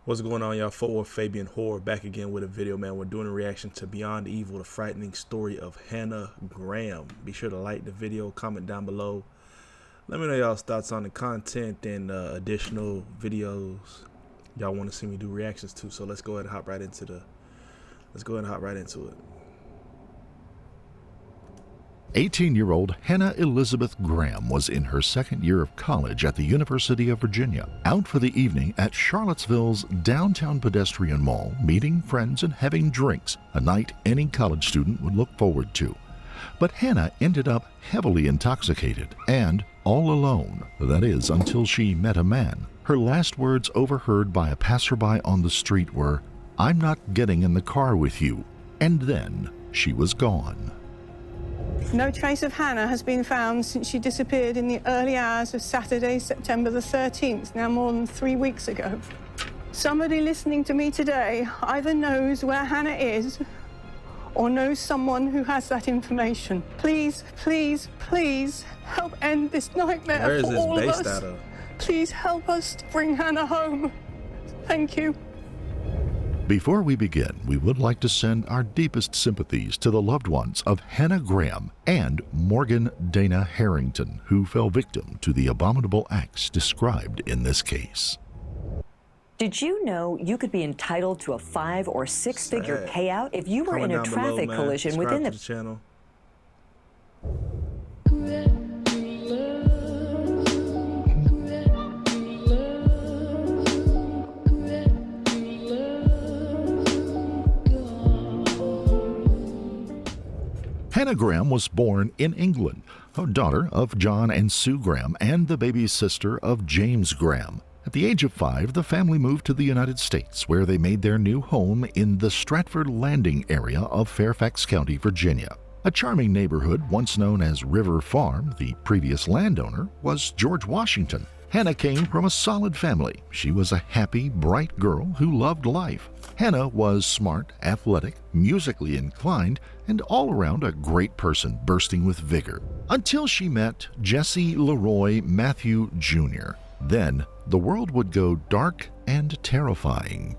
What's going on, y'all? Forward Fabian Horror back again with a video, man. We're doing a reaction to Beyond Evil, the frightening story of Hannah Graham. Be sure to like the video, comment down below. Let me know y'all's thoughts on the content and additional videos y'all want to see me do reactions to. So let's go ahead and hop right into it. 18-year-old Hannah Elizabeth Graham was in her second year of college at the University of Virginia, out for the evening at Charlottesville's downtown pedestrian mall, meeting friends and having drinks, a night any college student would look forward to. But Hannah ended up heavily intoxicated and all alone, that is, until she met a man. Her last words overheard by a passerby on the street were, "I'm not getting in the car with you," and then she was gone. No trace of Hannah has been found since she disappeared in the early hours of Saturday, September the 13th, now more than 3 weeks ago. Somebody listening to me today either knows where Hannah is or knows someone who has that information. Please, please, please help end this nightmare Where is for this all of based us. out of? Please help us to bring Hannah home. Thank you. Before we begin, we would like to send our deepest sympathies to the loved ones of Hannah Graham and Morgan Dana Harrington, who fell victim to the abominable acts described in this case. Did you know you could be entitled to a 5- or 6-figure payout if you were in a traffic collision within the channel? Hannah Graham was born in England, a daughter of John and Sue Graham and the baby sister of James Graham. At the age of 5, the family moved to the United States, where they made their new home in the Stratford Landing area of Fairfax County, Virginia. A charming neighborhood once known as River Farm. The previous landowner was George Washington. Hannah came from a solid family. She was a happy, bright girl who loved life. Hannah was smart, athletic, musically inclined, and all around a great person bursting with vigor. Until she met Jesse Leroy Matthew Jr. Then the world would go dark and terrifying.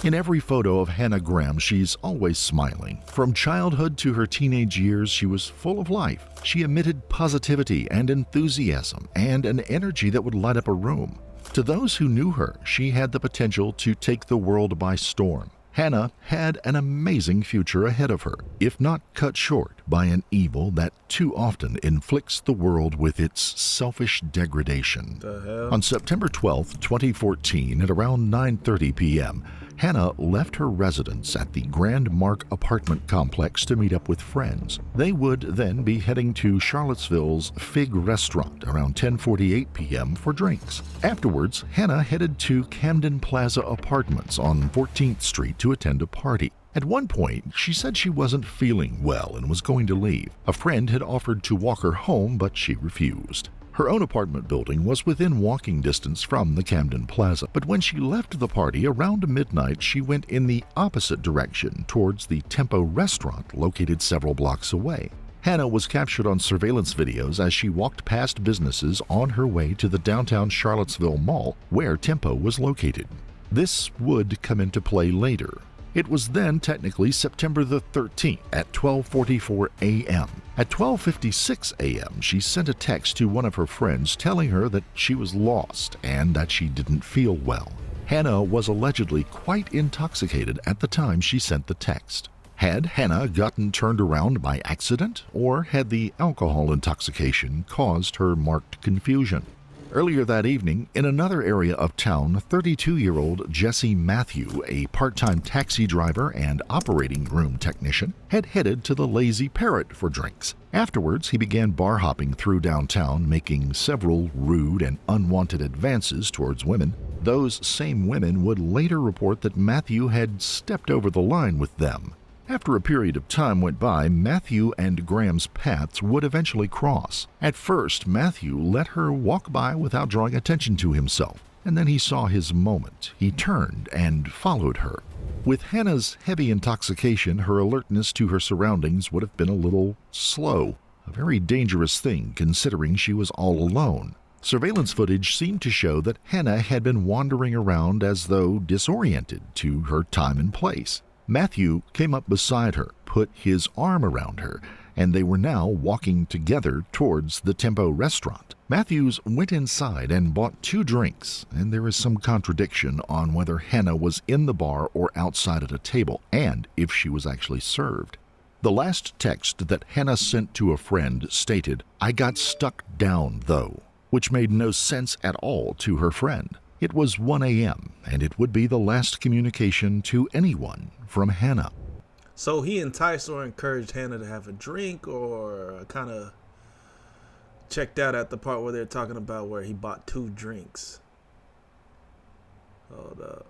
In every photo of Hannah Graham, she's always smiling. From childhood to her teenage years, she was full of life. She emitted positivity and enthusiasm and an energy that would light up a room. To those who knew her, she had the potential to take the world by storm. Hannah had an amazing future ahead of her, if not cut short by an evil that too often inflicts the world with its selfish degradation. On September 12, 2014, at around 9:30 p.m., Hannah left her residence at the Grand Mark apartment complex to meet up with friends. They would then be heading to Charlottesville's Fig restaurant around 10:48 p.m. for drinks. Afterwards, Hannah headed to Camden Plaza Apartments on 14th Street to attend a party. At one point, she said she wasn't feeling well and was going to leave. A friend had offered to walk her home, but she refused. Her own apartment building was within walking distance from the Camden Plaza, but when she left the party around midnight, she went in the opposite direction towards the Tempo restaurant located several blocks away. Hannah was captured on surveillance videos as she walked past businesses on her way to the downtown Charlottesville mall where Tempo was located. This would come into play later. It was then technically September the 13th at 12:44 a.m. At 12:56 a.m., she sent a text to one of her friends telling her that she was lost and that she didn't feel well. Hannah was allegedly quite intoxicated at the time she sent the text. Had Hannah gotten turned around by accident, or had the alcohol intoxication caused her marked confusion? Earlier that evening, in another area of town, 32-year-old Jesse Matthew, a part-time taxi driver and operating room technician, had headed to the Lazy Parrot for drinks. Afterwards, he began bar hopping through downtown, making several rude and unwanted advances towards women. Those same women would later report that Matthew had stepped over the line with them. After a period of time went by, Matthew and Graham's paths would eventually cross. At first, Matthew let her walk by without drawing attention to himself, and then he saw his moment. He turned and followed her. With Hannah's heavy intoxication, her alertness to her surroundings would have been a little slow, a very dangerous thing considering she was all alone. Surveillance footage seemed to show that Hannah had been wandering around as though disoriented to her time and place. Matthew came up beside her, put his arm around her, and they were now walking together towards the Tempo restaurant. Matthews went inside and bought 2 drinks, and there is some contradiction on whether Hannah was in the bar or outside at a table, and if she was actually served. The last text that Hannah sent to a friend stated, "I got stuck down, though," which made no sense at all to her friend. It was 1 a.m., and it would be the last communication to anyone from Hannah. So he enticed or encouraged Hannah to have a drink, or kind of checked out at the part where they're talking about where he bought 2 drinks. Hold up.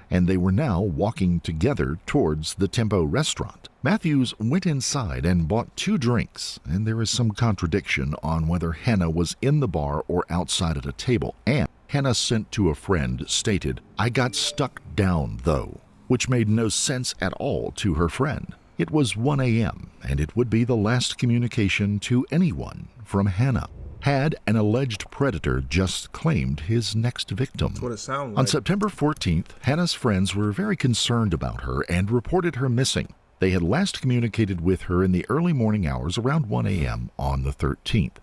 And they were now walking together towards the Tempo restaurant. Matthews went inside and bought 2 drinks, and there is some contradiction on whether Hannah was in the bar or outside at a table, and Hannah sent to a friend stated, "I got stuck down, though," which made no sense at all to her friend. It was 1 a.m., and it would be the last communication to anyone from Hannah. Had an alleged predator just claimed his next victim? That's what it sounded like. On September 14th, Hannah's friends were very concerned about her and reported her missing. They had last communicated with her in the early morning hours around 1 a.m. on the 13th.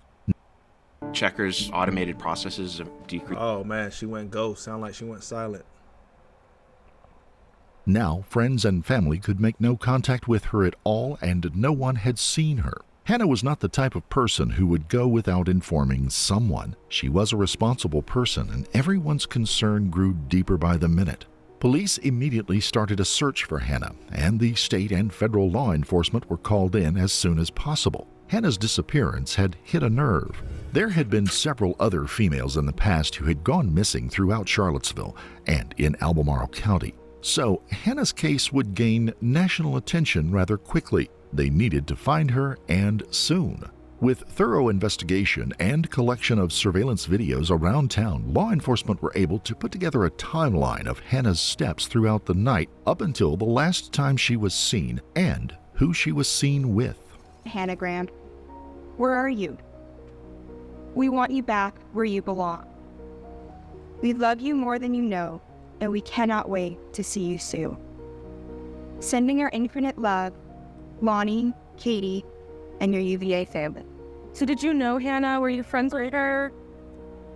Checkers automated processes of decrease. Oh man, she went ghost. Sound like she went silent. Now, friends and family could make no contact with her at all, and no one had seen her. Hannah was not the type of person who would go without informing someone. She was a responsible person, and everyone's concern grew deeper by the minute. Police immediately started a search for Hannah, and the state and federal law enforcement were called in as soon as possible. Hannah's disappearance had hit a nerve. There had been several other females in the past who had gone missing throughout Charlottesville and in Albemarle County. So Hannah's case would gain national attention rather quickly. They needed to find her, and soon. With thorough investigation and collection of surveillance videos around town, law enforcement were able to put together a timeline of Hannah's steps throughout the night up until the last time she was seen and who she was seen with. Hannah Graham, where are you? We want you back where you belong. We love you more than you know, and we cannot wait to see you soon. Sending our infinite love, Lonnie, Katie, and your UVA family. So did you know Hannah? Were you friends with her?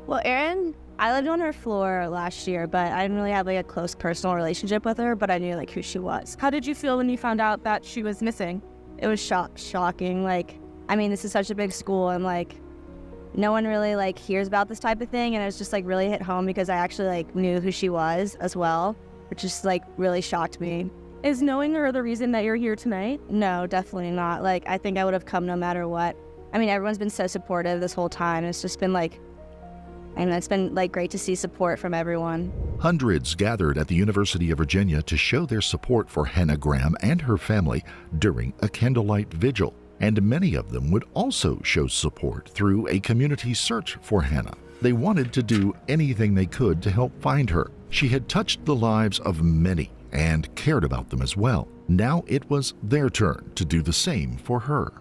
Well, Erin, I lived on her floor last year, but I didn't really have a close personal relationship with her, but I knew who she was. How did you feel when you found out that she was missing? It was shocking. This is such a big school, and no one really hears about this type of thing, and it was just really hit home because I actually knew who she was as well, which just really shocked me. Is knowing her the reason that you're here tonight? No, definitely not. I think I would have come no matter what. Everyone's been so supportive this whole time. It's just been it's been great to see support from everyone. Hundreds gathered at the University of Virginia to show their support for Hannah Graham and her family during a candlelight vigil, and many of them would also show support through a community search for Hannah. They wanted to do anything they could to help find her. She had touched the lives of many and cared about them as well. Now it was their turn to do the same for her.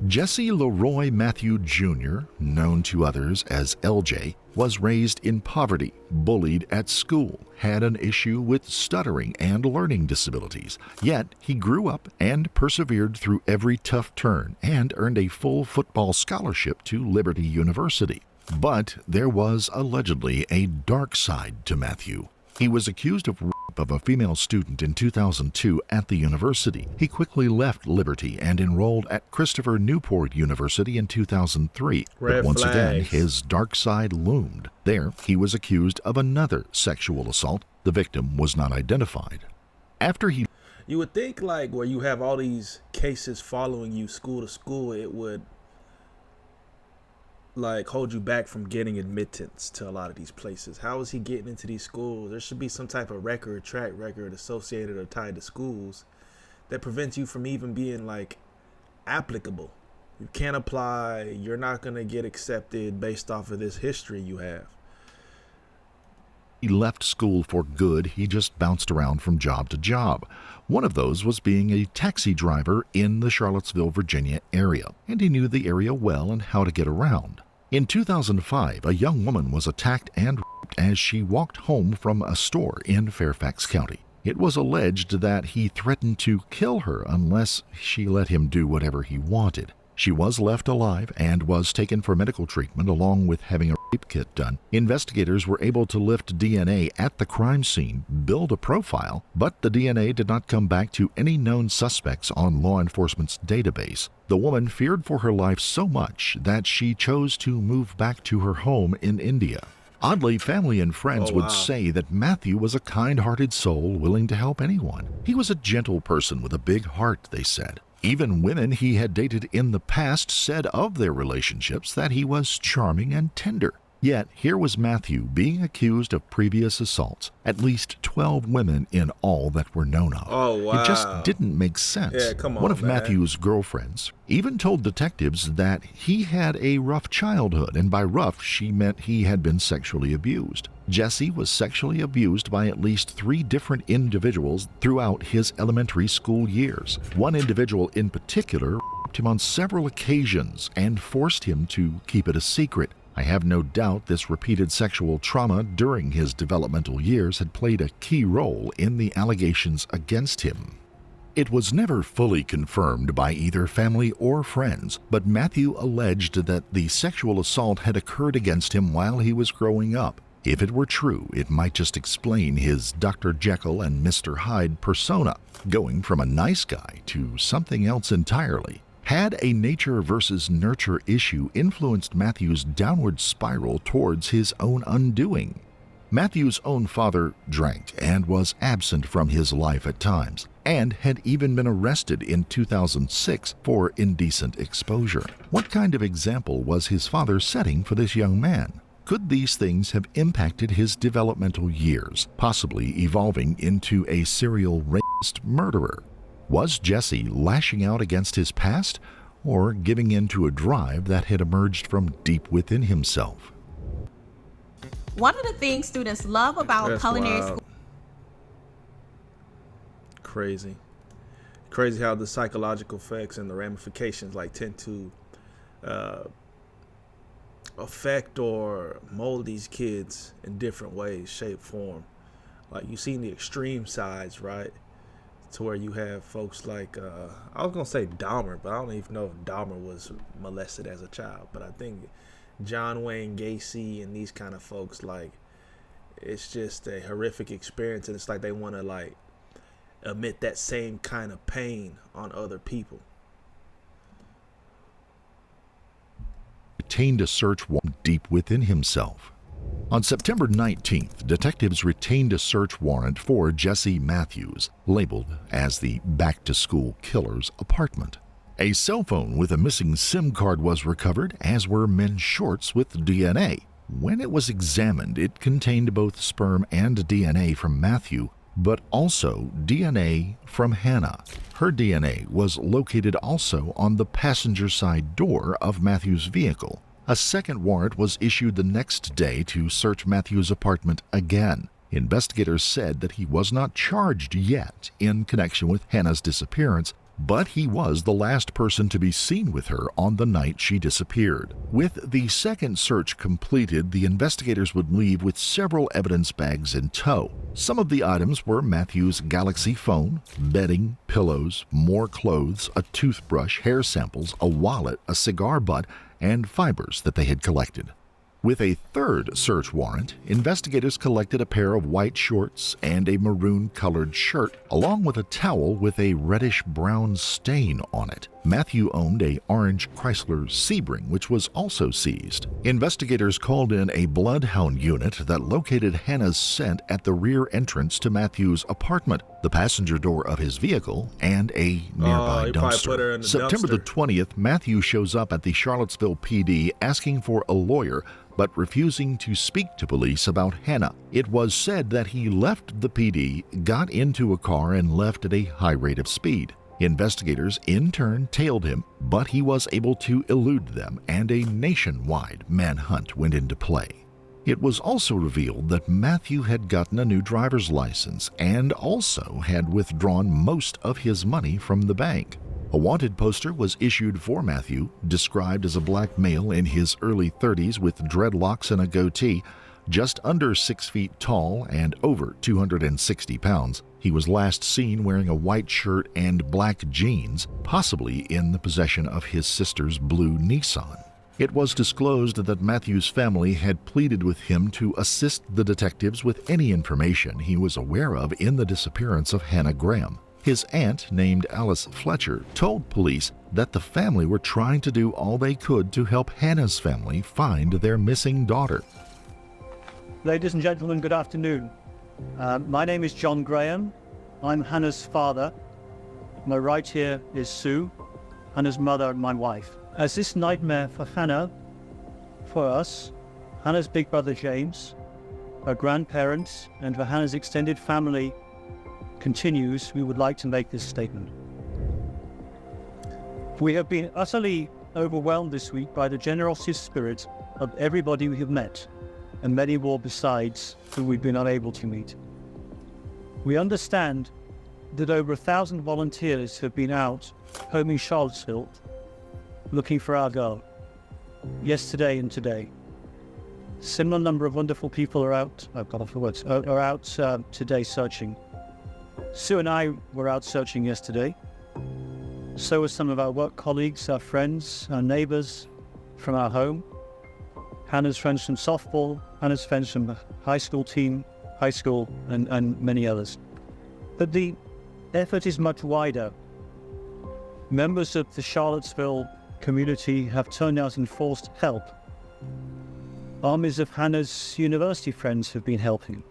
Jesse Leroy Matthew Jr., known to others as LJ, was raised in poverty, bullied at school, had an issue with stuttering and learning disabilities. Yet he grew up and persevered through every tough turn and earned a full football scholarship to Liberty University. But there was allegedly a dark side to Matthew. He was accused of rape of a female student in 2002 at the university. He quickly left Liberty and enrolled at Christopher Newport University in 2003. But once again, his dark side loomed. There, he was accused of another sexual assault. The victim was not identified. After he... You would think where you have all these cases following you school to school, it would hold you back from getting admittance to a lot of these places. How is he getting into these schools? There should be some type of track record associated or tied to schools that prevents you from even being applicable. You can't apply. You're not going to get accepted based off of this history you have. He left school for good. He just bounced around from job to job. One of those was being a taxi driver in the Charlottesville, Virginia area, and he knew the area well and how to get around. In 2005, a young woman was attacked and raped as she walked home from a store in Fairfax County. It was alleged that he threatened to kill her unless she let him do whatever he wanted. She was left alive and was taken for medical treatment along with having a rape kit done. Investigators were able to lift DNA at the crime scene, build a profile, but the DNA did not come back to any known suspects on law enforcement's database. The woman feared for her life so much that she chose to move back to her home in India. Oddly, family and friends would say that Matthew was a kind-hearted soul willing to help anyone. He was a gentle person with a big heart, they said. Even women he had dated in the past said of their relationships that he was charming and tender. Yet, here was Matthew being accused of previous assaults. At least 12 women in all that were known of. Oh, wow. It just didn't make sense. Yeah, come on, One of man. Matthew's girlfriends even told detectives that he had a rough childhood, and by rough, she meant he had been sexually abused. Jesse was sexually abused by at least 3 different individuals throughout his elementary school years. One individual in particular raped him on several occasions and forced him to keep it a secret. I have no doubt this repeated sexual trauma during his developmental years had played a key role in the allegations against him. It was never fully confirmed by either family or friends, but Matthew alleged that the sexual assault had occurred against him while he was growing up. If it were true, it might just explain his Dr. Jekyll and Mr. Hyde persona, going from a nice guy to something else entirely. Had a nature versus nurture issue influenced Matthew's downward spiral towards his own undoing? Matthew's own father drank and was absent from his life at times, and had even been arrested in 2006 for indecent exposure. What kind of example was his father setting for this young man? Could these things have impacted his developmental years, possibly evolving into a serial rapist murderer? Was Jesse lashing out against his past, or giving in to a drive that had emerged from deep within himself? One of the things students love about That's culinary wild. school. Crazy how the psychological effects and the ramifications tend to affect or mold these kids in different ways, shape, form. Like, you've seen the extreme sides, right? To where you have folks like, I was going to say Dahmer, but I don't even know if Dahmer was molested as a child. But I think John Wayne Gacy and these kind of folks, it's just a horrific experience. And it's like they want to, emit that same kind of pain on other people. Retained a search warrant deep within himself. On September 19th, detectives retained a search warrant for Jesse Matthews, labeled as the back-to-school killer's apartment. A cell phone with a missing SIM card was recovered, as were men's shorts with DNA. When it was examined, it contained both sperm and DNA from Matthew, but also DNA from Hannah. Her DNA was located also on the passenger side door of Matthew's vehicle. A second warrant was issued the next day to search Matthew's apartment again. Investigators said that he was not charged yet in connection with Hannah's disappearance, but he was the last person to be seen with her on the night she disappeared. With the second search completed, the investigators would leave with several evidence bags in tow. Some of the items were Matthew's Galaxy phone, bedding, pillows, more clothes, a toothbrush, hair samples, a wallet, a cigar butt, and fibers that they had collected. With a third search warrant, investigators collected a pair of white shorts and a maroon-colored shirt, along with a towel with a reddish-brown stain on it. Matthew owned a orange Chrysler Sebring, which was also seized. Investigators called in a bloodhound unit that located Hannah's scent at the rear entrance to Matthew's apartment, the passenger door of his vehicle, and a nearby he probably put her dumpster. in the September the dumpster. 20th, Matthew shows up at the Charlottesville PD asking for a lawyer, but refusing to speak to police about Hannah. It was said that he left the PD, got into a car, and left at a high rate of speed. Investigators in turn tailed him, but he was able to elude them, and a nationwide manhunt went into play. It was also revealed that Matthew had gotten a new driver's license and also had withdrawn most of his money from the bank. A wanted poster was issued for Matthew, described as a black male in his early 30s with dreadlocks and a goatee, just under 6 feet tall and over 260 pounds. He was last seen wearing a white shirt and black jeans, possibly in the possession of his sister's blue Nissan. It was disclosed that Matthew's family had pleaded with him to assist the detectives with any information he was aware of in the disappearance of Hannah Graham. His aunt, named Alice Fletcher, told police that the family were trying to do all they could to help Hannah's family find their missing daughter. Ladies and gentlemen, good afternoon. My name is John Graham. I'm Hannah's father. My right here is Sue, Hannah's mother and my wife. As this nightmare for Hannah, for us, Hannah's big brother James, her grandparents, and for Hannah's extended family continues, we would like to make this statement. We have been utterly overwhelmed this week by the generosity spirit of everybody we have met, and many more besides who we've been unable to meet. We understand that over 1,000 volunteers have been out combing Charlottesville looking for our girl, yesterday and today. Similar number of wonderful people are out, today searching. Sue and I were out searching yesterday. So were some of our work colleagues, our friends, our neighbors from our home. Hannah's friends from softball, Hannah's friends from the high school team, and many others. But the effort is much wider. Members of the Charlottesville community have turned out and forced help. Armies of Hannah's university friends have been helping.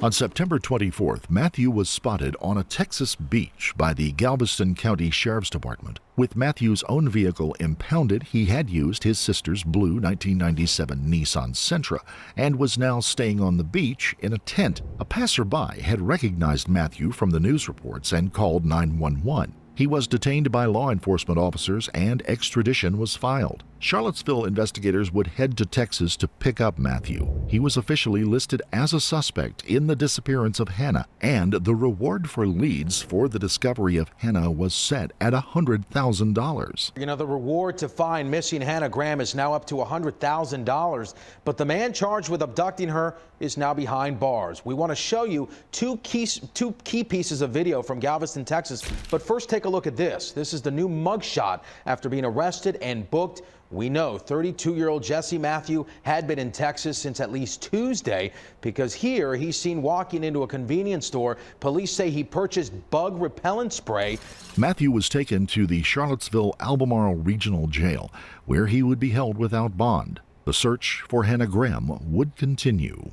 On September 24th, Matthew was spotted on a Texas beach by the Galveston County Sheriff's Department. With Matthew's own vehicle impounded, he had used his sister's blue 1997 Nissan Sentra and was now staying on the beach in a tent. A passerby had recognized Matthew from the news reports and called 911. He was detained by law enforcement officers and extradition was filed. Charlottesville investigators would head to Texas to pick up Matthew. He was officially listed as a suspect in the disappearance of Hannah, and the reward for leads for the discovery of Hannah was set at $100,000. You know, the reward to find missing Hannah Graham is now up to $100,000, but the man charged with abducting her is now behind bars. We want to show you two key pieces of video from Galveston, Texas, but first take a look at this. This is the new mugshot after being arrested and booked. We know 32-year-old Jesse Matthew had been in Texas since at least Tuesday because here he's seen walking into a convenience store. Police say he purchased bug repellent spray. Matthew was taken to the Charlottesville Albemarle Regional Jail, where he would be held without bond. The search for Hannah Graham would continue.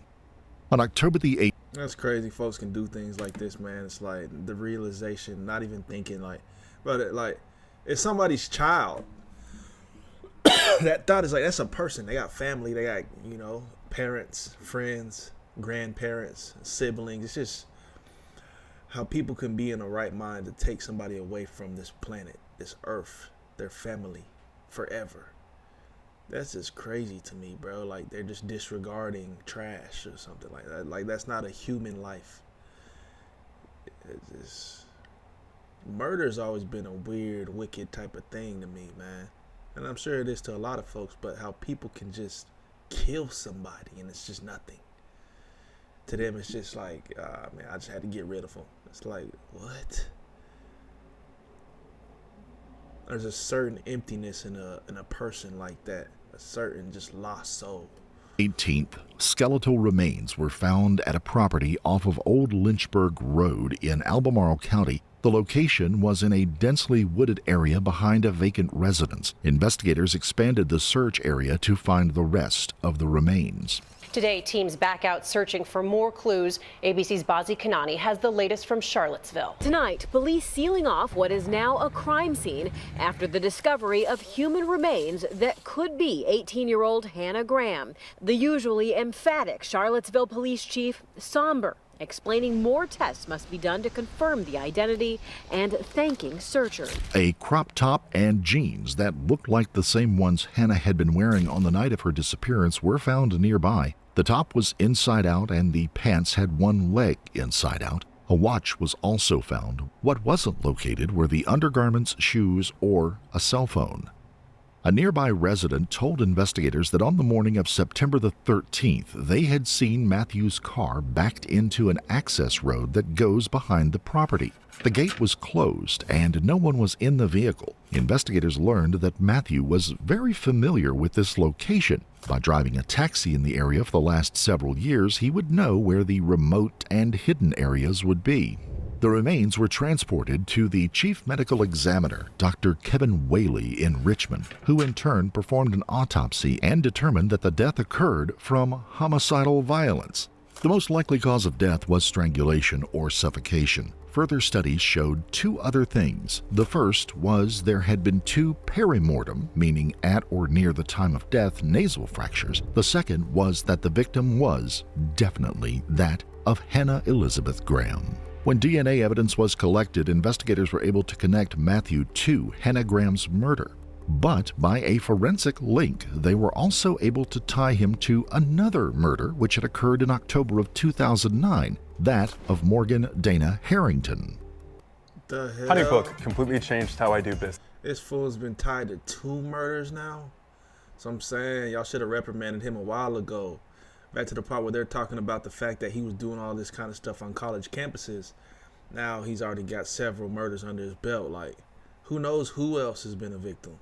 On October the 8th, that's crazy. Folks can do things like this, man. It's like the realization, not even thinking like, but like, it's somebody's child. That thought is like, that's a person. They got family. They got, you know, parents, friends, grandparents, siblings. It's just how people can be in the right mind to take somebody away from this planet, this earth, their family, forever. That's just crazy to me, bro. Like, they're just disregarding trash or something like that. Like, that's not a human life. It's just, murder's always been a weird, wicked type of thing to me, man. And I'm sure it is to a lot of folks, but how people can just kill somebody and it's just nothing. To them, it's just like, man, I just had to get rid of them. It's like, what? There's a certain emptiness in a person like that. A certain just lost soul. 18th, skeletal remains were found at a property off of Old Lynchburg Road in Albemarle County. The location was in a densely wooded area behind a vacant residence. Investigators expanded the search area to find the rest of the remains. Today, teams back out searching for more clues. ABC's Bazi Kanani has the latest from Charlottesville. Tonight, police sealing off what is now a crime scene after the discovery of human remains that could be 18-year-old Hannah Graham. The usually emphatic Charlottesville police chief, somber, explaining more tests must be done to confirm the identity and thanking searchers. A crop top and jeans that looked like the same ones Hannah had been wearing on the night of her disappearance were found nearby. The top was inside out and the pants had one leg inside out. A watch was also found. What wasn't located were the undergarments, shoes, or a cell phone. A nearby resident told investigators that on the morning of September the 13th, they had seen Matthew's car backed into an access road that goes behind the property. The gate was closed and no one was in the vehicle. Investigators learned that Matthew was very familiar with this location. By driving a taxi in the area for the last several years, he would know where the remote and hidden areas would be. The remains were transported to the chief medical examiner, Dr. Kevin Whaley, in Richmond, who in turn performed an autopsy and determined that the death occurred from homicidal violence. The most likely cause of death was strangulation or suffocation. Further studies showed two other things. The first was there had been 2 perimortem, meaning at or near the time of death, nasal fractures. The second was that the victim was definitely that of Hannah Elizabeth Graham. When DNA evidence was collected, investigators were able to connect Matthew to Hannah Graham's murder. But by a forensic link, they were also able to tie him to another murder which had occurred in October of 2009, that of Morgan Dana Harrington. The hell? Honeybook completely changed how I do business. This fool's been tied to 2 murders now. So I'm saying y'all should have reprimanded him a while ago. Back to the part where they're talking about the fact that he was doing all this kind of stuff on college campuses. Now he's already got several murders under his belt. Like, who knows who else has been a victim?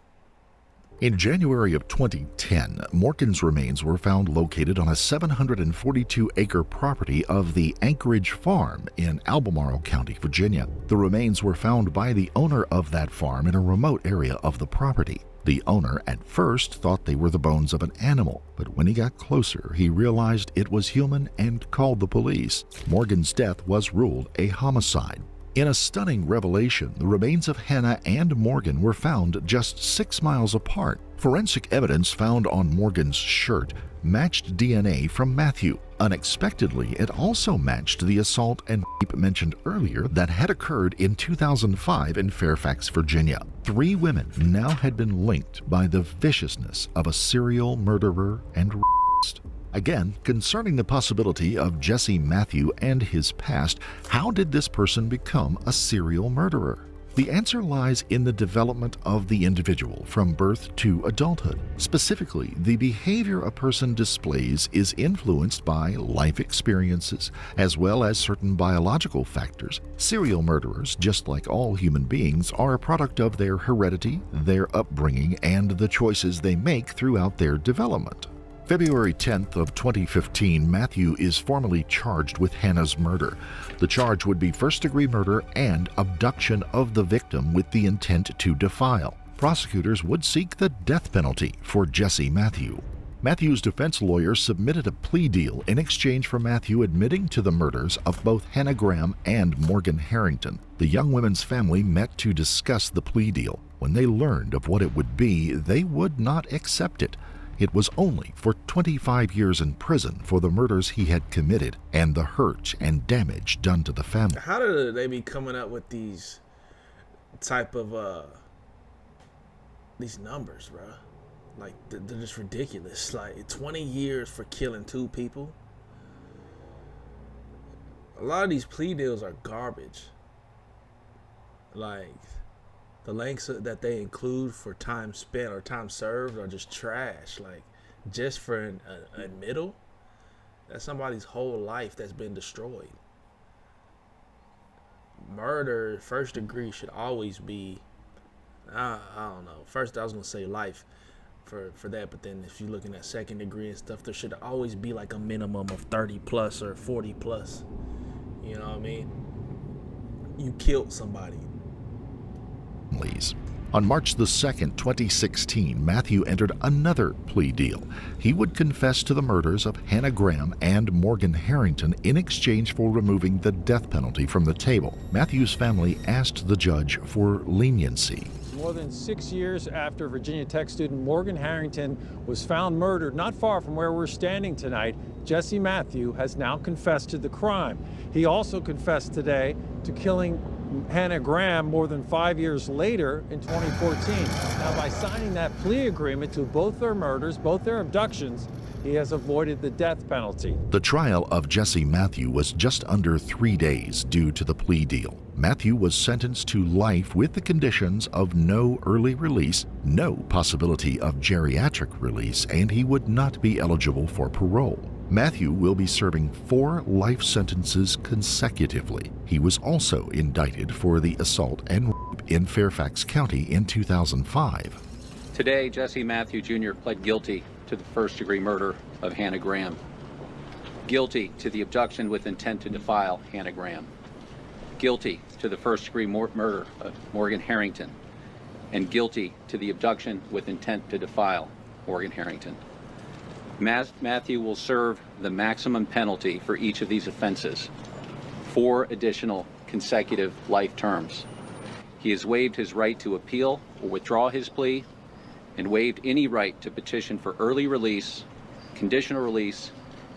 In January of 2010, Morgan's remains were found located on a 742-acre property of the Anchorage Farm in Albemarle County, Virginia. The remains were found by the owner of that farm in a remote area of the property. The owner at first thought they were the bones of an animal, but when he got closer, he realized it was human and called the police. Morgan's death was ruled a homicide. In a stunning revelation, the remains of Hannah and Morgan were found just 6 miles apart. Forensic evidence found on Morgan's shirt matched DNA from Matthew. Unexpectedly, it also matched the assault and rape mentioned earlier that had occurred in 2005 in Fairfax, Virginia. 3 women now had been linked by the viciousness of a serial murderer and rapist. Again, concerning the possibility of Jesse Matthew and his past, how did this person become a serial murderer? The answer lies in the development of the individual from birth to adulthood. Specifically, the behavior a person displays is influenced by life experiences as well as certain biological factors. Serial murderers, just like all human beings, are a product of their heredity, their upbringing, and the choices they make throughout their development. February 10th of 2015, Matthew is formally charged with Hannah's murder. The charge would be first-degree murder and abduction of the victim with the intent to defile. Prosecutors would seek the death penalty for Jesse Matthew. Matthew's defense lawyer submitted a plea deal in exchange for Matthew admitting to the murders of both Hannah Graham and Morgan Harrington. The young women's family met to discuss the plea deal. When they learned of what it would be, they would not accept it. It was only for 25 years in prison for the murders he had committed and the hurt and damage done to the family. How do they be coming up with these type of these numbers, bro? Like, they're just ridiculous. Like, 20 years for killing 2 people. A lot of these plea deals are garbage. Like, the lengths that they include for time spent or time served are just trash. Like, just for an admittal, that's somebody's whole life that's been destroyed. Murder, first degree, should always be, I don't know. First, I was going to say life for that, but then if you're looking at second degree and stuff, there should always be like a minimum of 30 plus or 40 plus. You know what I mean? You killed somebody. On March the 2nd, 2016, Matthew entered another plea deal. He would confess to the murders of Hannah Graham and Morgan Harrington in exchange for removing the death penalty from the table. Matthew's family asked the judge for leniency. More than 6 years after Virginia Tech student Morgan Harrington was found murdered not far from where we're standing tonight, Jesse Matthew has now confessed to the crime. He also confessed today to killing Hannah Graham more than 5 years later in 2014. Now, by signing that plea agreement to both their murders, both their abductions, he has avoided the death penalty. The trial of Jesse Matthew was just under 3 days due to the plea deal. Matthew was sentenced to life with the conditions of no early release, no possibility of geriatric release, and he would not be eligible for parole. Matthew will be serving 4 life sentences consecutively. He was also indicted for the assault and rape in Fairfax County in 2005. Today, Jesse Matthew Jr. pled guilty to the first-degree murder of Hannah Graham, guilty to the abduction with intent to defile Hannah Graham, guilty to the first-degree murder of Morgan Harrington, and guilty to the abduction with intent to defile Morgan Harrington. Matthew will serve the maximum penalty for each of these offenses, 4 additional consecutive life terms. He has waived his right to appeal or withdraw his plea, and waived any right to petition for early release, conditional release,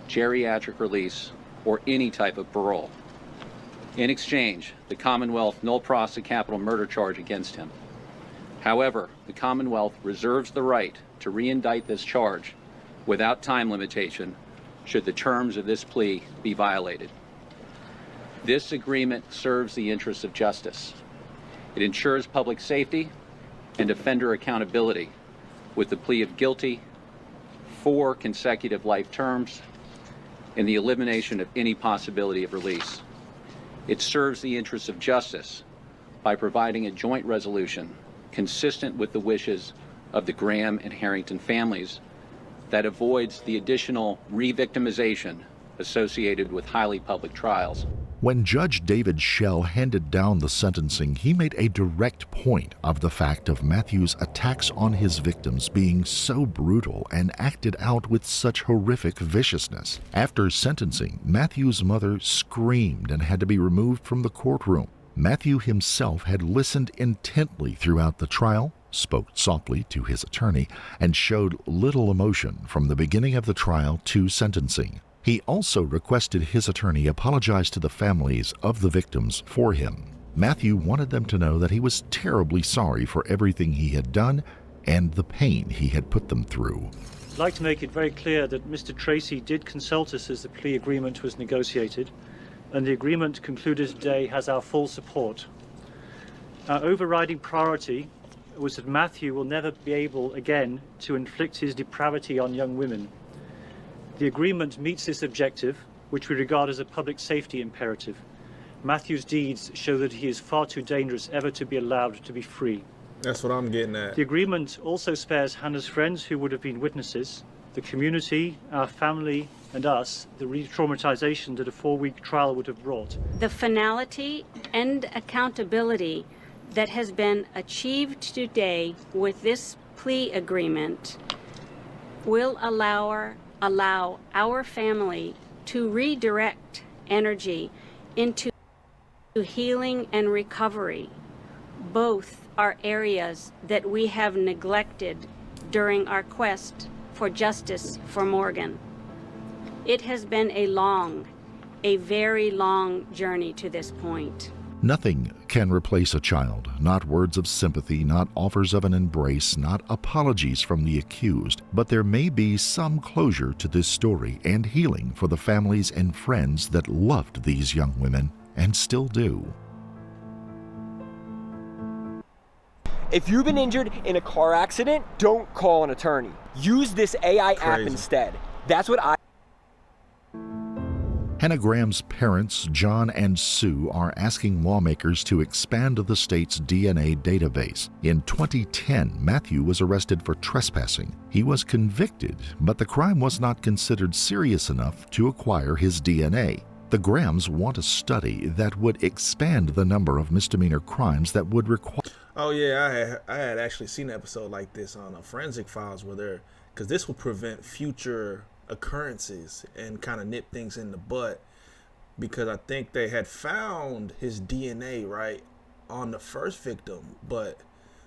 geriatric release, or any type of parole. In exchange, the Commonwealth null pros a capital murder charge against him. However, the Commonwealth reserves the right to re-indict this charge without time limitation should the terms of this plea be violated. This agreement serves the interests of justice. It ensures public safety and offender accountability with the plea of guilty, 4 consecutive life terms, and the elimination of any possibility of release. It serves the interests of justice by providing a joint resolution consistent with the wishes of the Graham and Harrington families that avoids the additional re-victimization associated with highly public trials. When Judge David Schell handed down the sentencing, he made a direct point of the fact of Matthew's attacks on his victims being so brutal and acted out with such horrific viciousness. After sentencing, Matthew's mother screamed and had to be removed from the courtroom. Matthew himself had listened intently throughout the trial, spoke softly to his attorney, and showed little emotion from the beginning of the trial to sentencing. He also requested his attorney apologize to the families of the victims for him. Matthew wanted them to know that he was terribly sorry for everything he had done and the pain he had put them through. I'd like to make it very clear that Mr. Tracy did consult us as the plea agreement was negotiated, and the agreement concluded today has our full support. Our overriding priority was that Matthew will never be able again to inflict his depravity on young women. The agreement meets this objective, which we regard as a public safety imperative. Matthew's deeds show that he is far too dangerous ever to be allowed to be free. That's what I'm getting at. The agreement also spares Hannah's friends who would have been witnesses, the community, our family, and us, the re-traumatization that a 4-week trial would have brought. The finality and accountability that has been achieved today with this plea agreement will allow our family to redirect energy into healing and recovery. Both are areas that we have neglected during our quest for justice for Morgan. It has been a very long journey to this point. Nothing can replace a child, not words of sympathy, not offers of an embrace, not apologies from the accused, but there may be some closure to this story and healing for the families and friends that loved these young women and still do. If you've been injured in a car accident, don't call an attorney. Use this AI app instead. That's what I... Hannah Graham's parents, John and Sue, are asking lawmakers to expand the state's DNA database. In 2010, Matthew was arrested for trespassing. He was convicted, but the crime was not considered serious enough to acquire his DNA. The Grahams want a study that would expand the number of misdemeanor crimes that would require... Oh yeah, I had actually seen an episode like this on Forensic Files because this will prevent future occurrences and kind of nip things in the butt, because I think they had found his DNA right on the first victim, but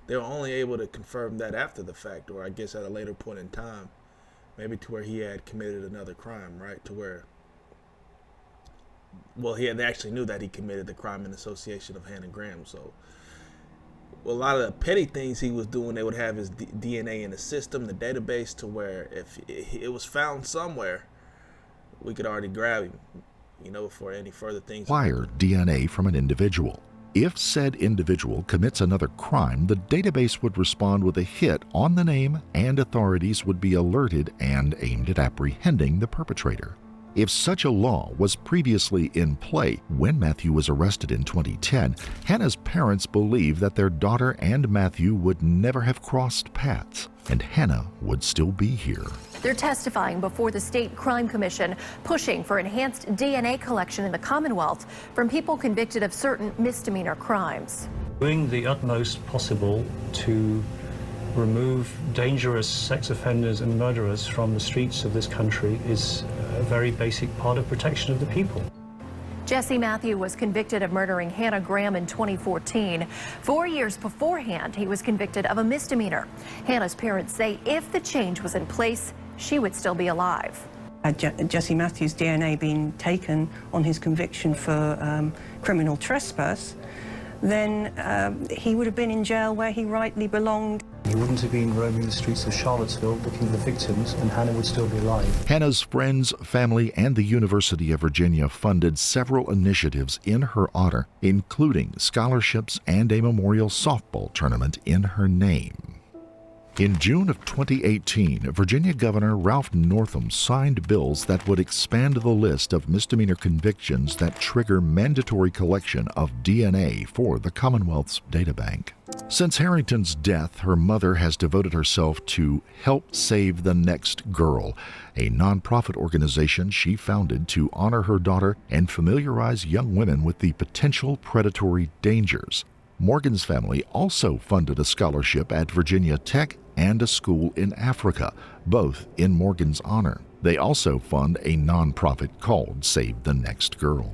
they were only able to confirm that after the fact, or I guess at a later point in time, maybe to where he had committed another crime, right? To where, well, they actually knew that he committed the crime in association of Hannah Graham. So Well, a lot of the petty things he was doing, they would have his DNA in the system, the database, to where if it was found somewhere, we could already grab him, you know, for any further things. Acquire DNA from an individual. If said individual commits another crime, the database would respond with a hit on the name, and authorities would be alerted and aimed at apprehending the perpetrator. If such a law was previously in play when Matthew was arrested in 2010, Hannah's parents believe that their daughter and Matthew would never have crossed paths, and Hannah would still be here. They're testifying before the State Crime Commission, pushing for enhanced DNA collection in the Commonwealth from people convicted of certain misdemeanor crimes. Doing the utmost possible to remove dangerous sex offenders and murderers from the streets of this country is a very basic part of protection of the people. Jesse Matthew was convicted of murdering Hannah Graham in 2014. 4 years beforehand, he was convicted of a misdemeanor. Hannah's parents say if the change was in place, she would still be alive. Had Jesse Matthews' DNA been taken on his conviction for criminal trespass, then he would have been in jail where he rightly belonged. He wouldn't have been roaming the streets of Charlottesville looking for victims, and Hannah would still be alive. Hannah's friends, family, and the University of Virginia funded several initiatives in her honor, including scholarships and a memorial softball tournament in her name. In June of 2018, Virginia Governor Ralph Northam signed bills that would expand the list of misdemeanor convictions that trigger mandatory collection of DNA for the Commonwealth's databank. Since Harrington's death, her mother has devoted herself to Help Save the Next Girl, a nonprofit organization she founded to honor her daughter and familiarize young women with the potential predatory dangers. Morgan's family also funded a scholarship at Virginia Tech and a school in Africa, both in Morgan's honor. They also fund a nonprofit called Save the Next Girl.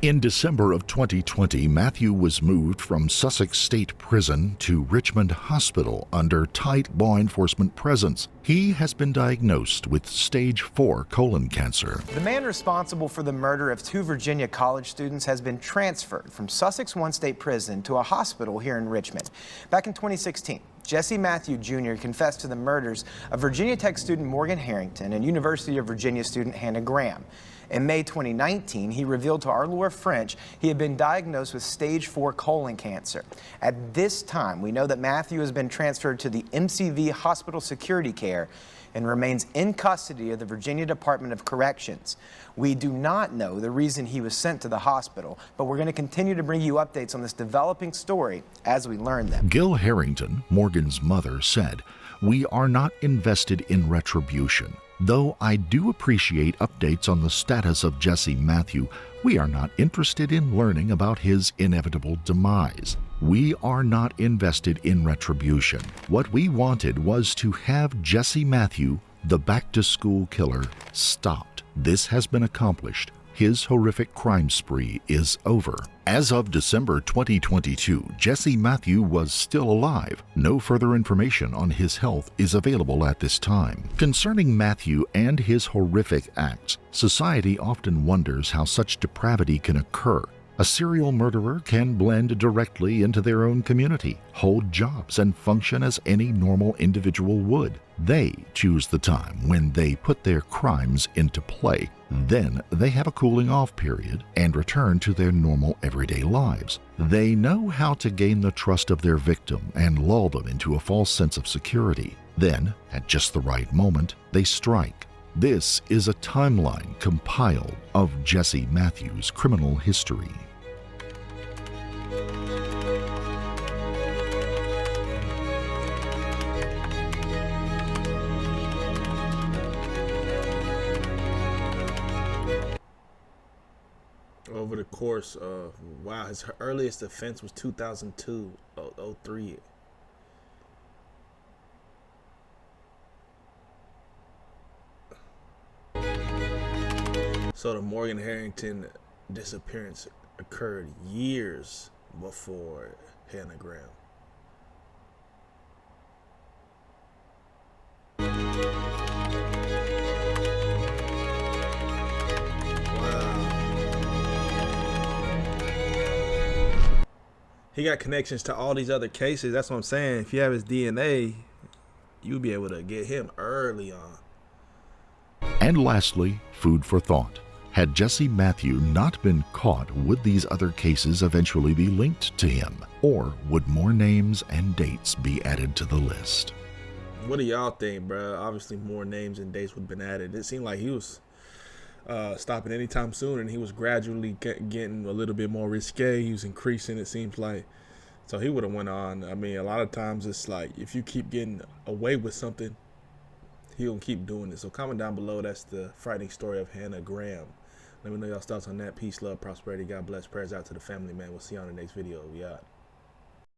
In December of 2020, Matthew was moved from Sussex State Prison to Richmond Hospital under tight law enforcement presence. He has been diagnosed with stage 4 colon cancer. The man responsible for the murder of 2 Virginia college students has been transferred from Sussex One State Prison to a hospital here in Richmond. Back in 2016, Jesse Matthew Jr. confessed to the murders of Virginia Tech student Morgan Harrington and University of Virginia student Hannah Graham. In May 2019, he revealed to our Laura French he had been diagnosed with stage 4 colon cancer. At this time, we know that Matthew has been transferred to the MCV Hospital Security Care and remains in custody of the Virginia Department of Corrections. We do not know the reason he was sent to the hospital, but we're going to continue to bring you updates on this developing story as we learn them. Gil Harrington, Morgan's mother, said, "We are not invested in retribution. Though I do appreciate updates on the status of Jesse Matthew, we are not interested in learning about his inevitable demise. We are not invested in retribution. What we wanted was to have Jesse Matthew, the back-to-school killer, stopped. This has been accomplished. His horrific crime spree is over." As of December 2022, Jesse Matthew was still alive. No further information on his health is available at this time. Concerning Matthew and his horrific acts, society often wonders how such depravity can occur. A serial murderer can blend directly into their own community, hold jobs, and function as any normal individual would. They choose the time when they put their crimes into play. Then they have a cooling off period and return to their normal everyday lives. They know how to gain the trust of their victim and lull them into a false sense of security. Then, at just the right moment, they strike. This is a timeline compiled of Jesse Matthews' criminal history. Over the course of, wow, his earliest offense was 2002, 03. So the Morgan Harrington disappearance occurred years before Hannah Graham. He got connections to all these other cases. That's what I'm saying. If you have his DNA, you'll be able to get him early on. And lastly, food for thought. Had Jesse Matthew not been caught, would these other cases eventually be linked to him? Or would more names and dates be added to the list? What do y'all think, bro? Obviously, more names and dates would have been added. It seemed like he was stopping anytime soon, and he was gradually getting a little bit more risque. He was increasing, it seems like. So he would have went on. I mean, a lot of times it's like if you keep getting away with something, he'll keep doing it. So comment down below. That's the frightening story of Hannah Graham. Let me know y'all's thoughts on that. Peace, love, prosperity. God bless. Prayers out to the family, man. We'll see you on the next video. We out.